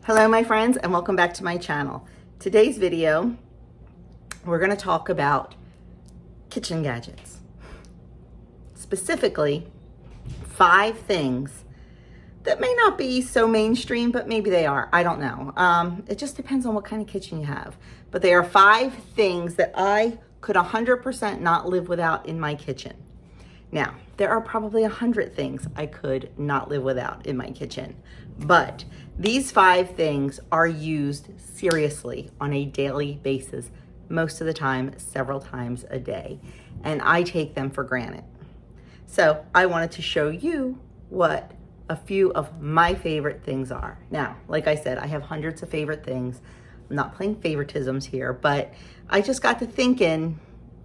Hello my friends, and welcome back to my channel. Today's video, we're going to talk about kitchen gadgets. Specifically, 5 things that may not be so mainstream, but maybe they are. I don't know. It just depends on what kind of kitchen you have. But they are 5 things that I could 100% not live without in my kitchen. Now, there are probably 100 things I could not live without in my kitchen, but these 5 things are used seriously on a daily basis, most of the time, several times a day, and I take them for granted. So I wanted to show you what a few of my favorite things are. Now, like I said, I have hundreds of favorite things. I'm not playing favoritisms here, but I just got to thinking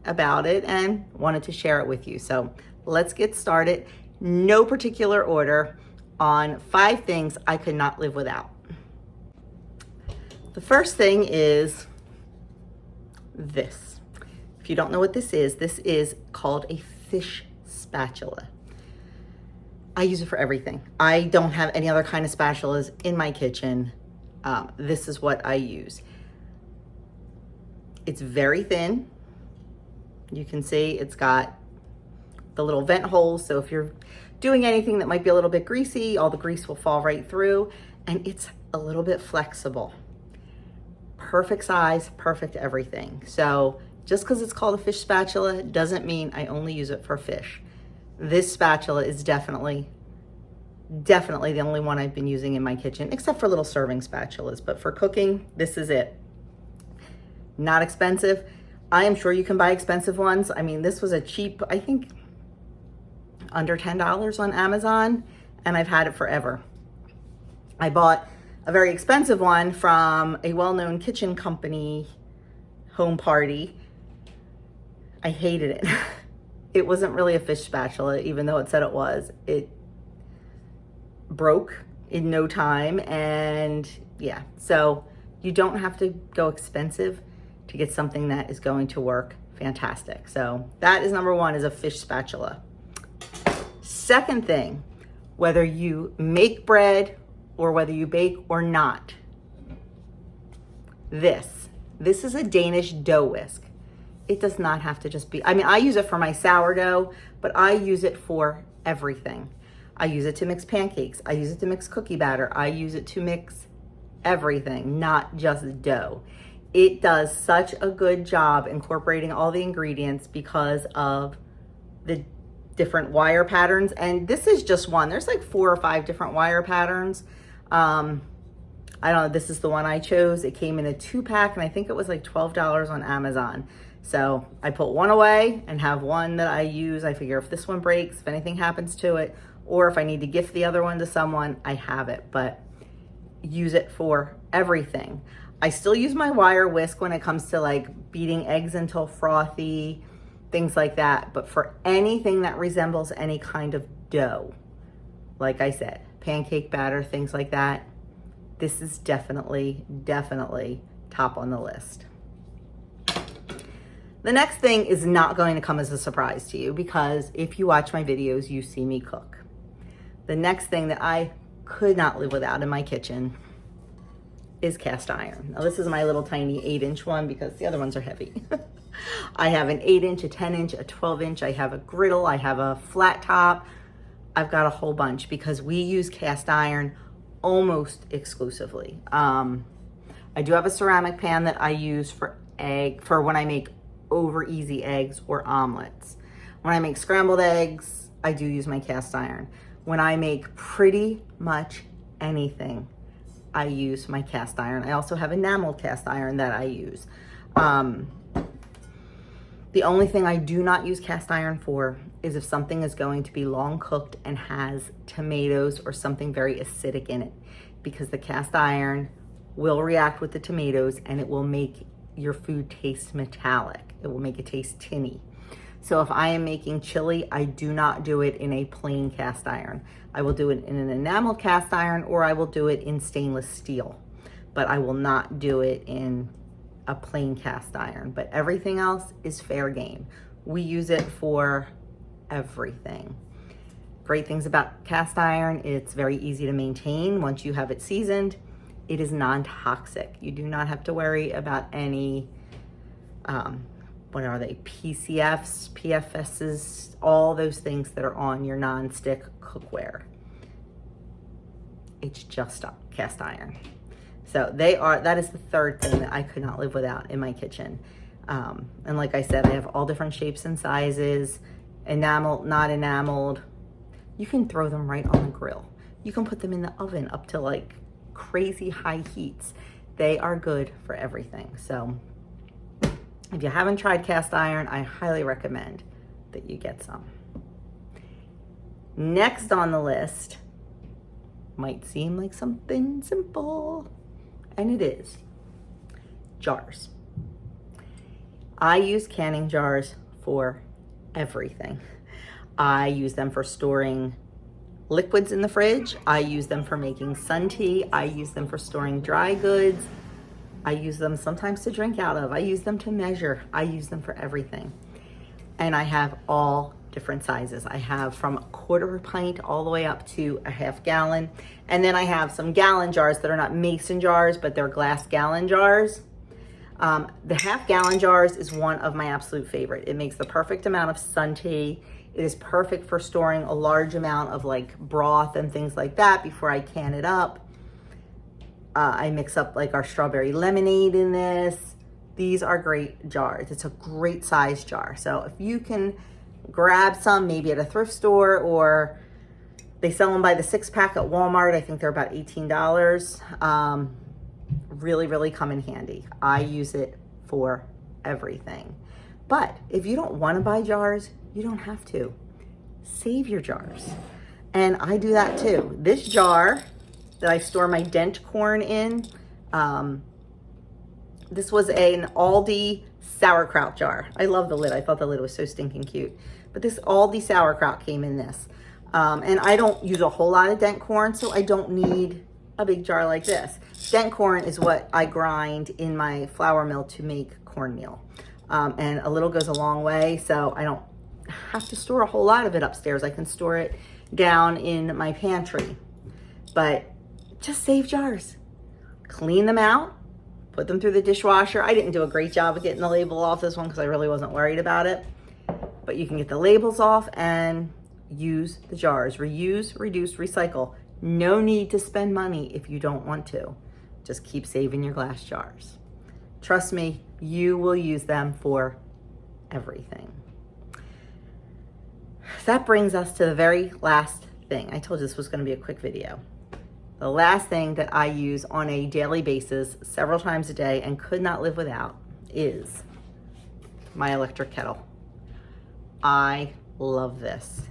about it and wanted to share it with you. So let's get started. No particular order on 5 things I could not live without. The first thing is this. If you don't know what this is called a fish spatula. I use it for everything. I don't have any other kind of spatulas in my kitchen. This is what I use. It's very thin. You can see it's got the little vent holes, so if you're doing anything that might be a little bit greasy, all the grease will fall right through, and it's a little bit flexible. Perfect size, perfect everything. So just because it's called a fish spatula doesn't mean I only use it for fish. This spatula is definitely the only one I've been using in my kitchen, except for little serving spatulas, but for cooking, this is it. Not expensive. I am sure you can buy expensive ones. I mean, this was a cheap, I think under $10 on Amazon, and I've had it forever. I bought a very expensive one from a well-known kitchen company, Home Party. I hated it. It wasn't really a fish spatula, even though it said it was. It broke in no time, and yeah, so you don't have to go expensive to get something that is going to work fantastic. So that is number 1, is a fish spatula. Second thing, whether you make bread or whether you bake or not, this is a Danish dough whisk. It does not have to just be, I mean, I use it for my sourdough, but I use it for everything. I use it to mix pancakes. I use it to mix cookie batter. I use it to mix everything, not just dough. It does such a good job incorporating all the ingredients because of the different wire patterns. And this is just one. There's like 4 or 5 different wire patterns. I don't know, this is the one I chose. It came in a 2-pack, and I think it was like $12 on Amazon. So I put one away and have one that I use. I figure if this one breaks, if anything happens to it, or if I need to gift the other one to someone, I have it, but use it for everything. I still use my wire whisk when it comes to like beating eggs until frothy, things like that. But for anything that resembles any kind of dough, like I said, pancake batter, things like that, this is definitely top on the list. The next thing is not going to come as a surprise to you, because if you watch my videos, you see me cook. The next thing that I could not live without in my kitchen is cast iron. Now this is my little tiny 8-inch one because the other ones are heavy. I have an 8-inch, a 10-inch, a 12-inch. I have a griddle. I have a flat top. I've got a whole bunch because we use cast iron almost exclusively. I do have a ceramic pan that I use for when I make over easy eggs or omelets. When I make scrambled eggs, I do use my cast iron. When I make pretty much anything, I use my cast iron. I also have enameled cast iron that I use. The only thing I do not use cast iron for is if something is going to be long cooked and has tomatoes or something very acidic in it, because the cast iron will react with the tomatoes and it will make your food taste metallic. It will make it taste tinny. So if I am making chili, I do not do it in a plain cast iron. I will do it in an enameled cast iron, or I will do it in stainless steel, but I will not do it in a plain cast iron. But everything else is fair game. We use it for everything. Great things about cast iron, it's very easy to maintain once you have it seasoned. It is non-toxic. You do not have to worry about any, what are they, PCFs, PFSs, all those things that are on your non-stick cookware. It's just cast iron. So that is the third thing that I could not live without in my kitchen. And like I said, I have all different shapes and sizes, enameled, not enameled. You can throw them right on the grill. You can put them in the oven up to like crazy high heats. They are good for everything. So if you haven't tried cast iron, I highly recommend that you get some. Next on the list might seem like something simple, and it is jars. I use canning jars for everything. I use them for storing liquids in the fridge. I use them for making sun tea. I use them for storing dry goods. I use them sometimes to drink out of. I use them to measure. I use them for everything. And I have all different sizes. I have from a quarter pint all the way up to a half gallon. And then I have some gallon jars that are not mason jars, but they're glass gallon jars. The half gallon jars is one of my absolute favorite. It makes the perfect amount of sun tea. It is perfect for storing a large amount of like broth and things like that before I can it up. I mix up like our strawberry lemonade in this. These are great jars. It's a great size jar. So if you can grab some, maybe at a thrift store, or they sell them by the 6-pack at Walmart. I think they're about $18. Really, really come in handy. I use it for everything. But if you don't want to buy jars, you don't have to. Save your jars. And I do that too. This jar that I store my dent corn in, this was an Aldi sauerkraut jar. I love the lid. I thought the lid was so stinking cute. But this Aldi sauerkraut came in this. And I don't use a whole lot of dent corn, so I don't need a big jar like this. Dent corn is what I grind in my flour mill to make cornmeal. And a little goes a long way, so I don't have to store a whole lot of it upstairs. I can store it down in my pantry. But just save jars. Clean them out, put them through the dishwasher. I didn't do a great job of getting the label off this one because I really wasn't worried about it. But you can get the labels off and use the jars. Reuse, reduce, recycle. No need to spend money if you don't want to. Just keep saving your glass jars. Trust me, you will use them for everything. That brings us to the very last thing. I told you this was going to be a quick video. The last thing that I use on a daily basis, several times a day, and could not live without is my electric kettle. I love this.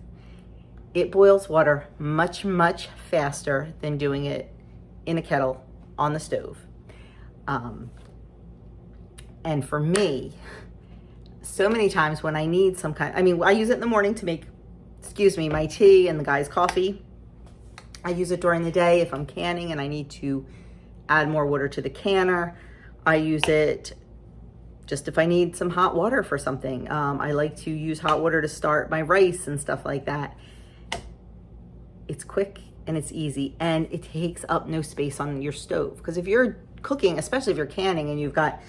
It boils water much, much faster than doing it in a kettle on the stove. And for me, so many times when I need some kind, I use it in the morning to make, my tea and the guy's coffee. I use it during the day if I'm canning and I need to add more water to the canner. I use it just if I need some hot water for something. I like to use hot water to start my rice and stuff like that. It's quick and it's easy and it takes up no space on your stove. Because if you're cooking, especially if you're canning and you've got,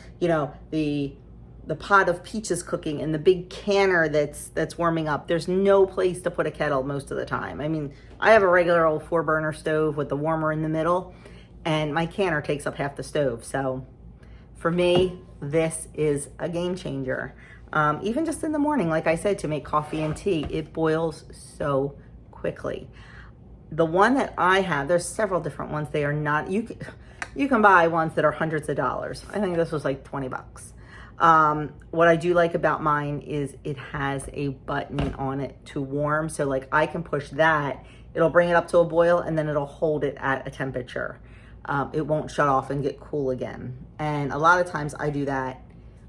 the pot of peaches cooking and the big canner that's warming up, there's no place to put a kettle most of the time. I have a regular old 4-burner stove with the warmer in the middle, and my canner takes up half the stove. So for me, this is a game changer. Even just in the morning, like I said, to make coffee and tea, it boils so quickly. The one that I have, there's several different ones. They are not, you can buy ones that are hundreds of dollars. I think this was like 20 bucks. What I do like about mine is it has a button on it to warm. So like I can push that, it'll bring it up to a boil and then it'll hold it at a temperature. It won't shut off and get cool again. And a lot of times I do that.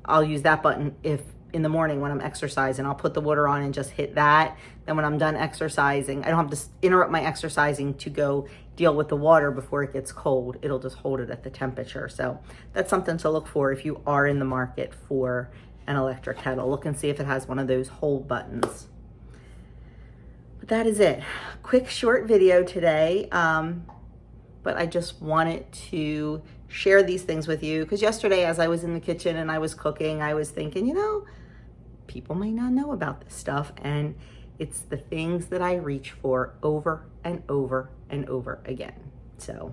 I'll use that button if in the morning when I'm exercising, I'll put the water on and just hit that. Then when I'm done exercising, I don't have to interrupt my exercising to go deal with the water before it gets cold. It'll just hold it at the temperature. So that's something to look for if you are in the market for an electric kettle. Look and see if it has one of those hold buttons. But that is it. Quick short video today. but I just wanted to share these things with you because yesterday as I was in the kitchen and I was cooking, I was thinking, you know, people may not know about this stuff, and it's the things that I reach for over and over and over again. So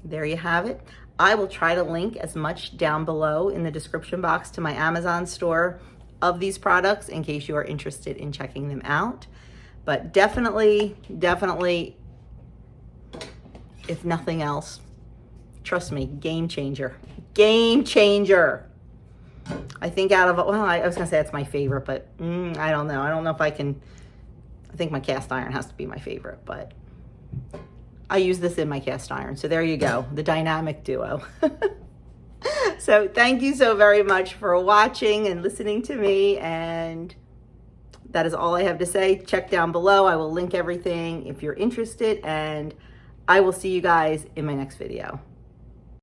there you have it. I will try to link as much down below in the description box to my Amazon store of these products in case you are interested in checking them out. But definitely, if nothing else, trust me, game changer. Game changer. I think out of, well, I was gonna say it's my favorite, but I don't know. I don't know if I can, I think my cast iron has to be my favorite, but I use this in my cast iron. So there you go, the dynamic duo. So thank you so very much for watching and listening to me. And that is all I have to say. Check down below. I will link everything if you're interested, and I will see you guys in my next video.